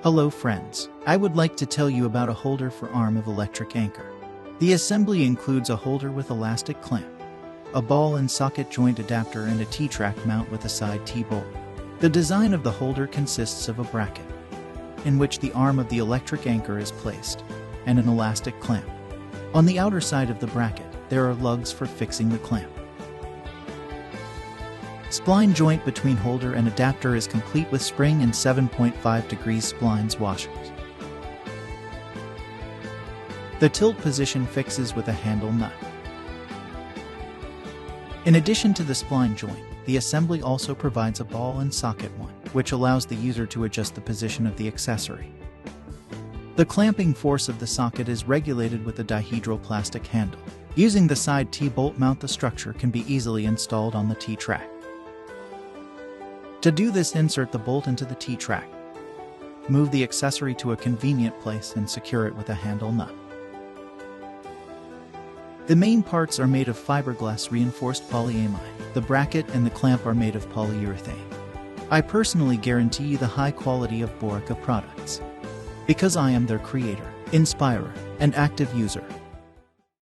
Hello friends, I would like to tell you about a holder for arm of electric anchor. The assembly includes a holder with elastic clamp, a ball and socket joint adapter and a T-track mount with a side T-bolt. The design of the holder consists of a bracket, in which the arm of the electric anchor is placed, and an elastic clamp. On the outer side of the bracket, there are lugs for fixing the clamp. Spline joint between holder and adapter is complete with spring and 7.5 degrees splines washers. The tilt position fixes with a handle nut. In addition to the spline joint, the assembly also provides a ball and socket one, which allows the user to adjust the position of the accessory. The clamping force of the socket is regulated with a dihedral plastic handle. Using the side T-bolt mount, the structure can be easily installed on the T-track. To do this, insert the bolt into the T-track. Move the accessory to a convenient place and secure it with a handle nut. The main parts are made of fiberglass-reinforced polyamide. The bracket and the clamp are made of polyurethane. I personally guarantee the high quality of BORIKA products, because I am their creator, inspirer, and active user.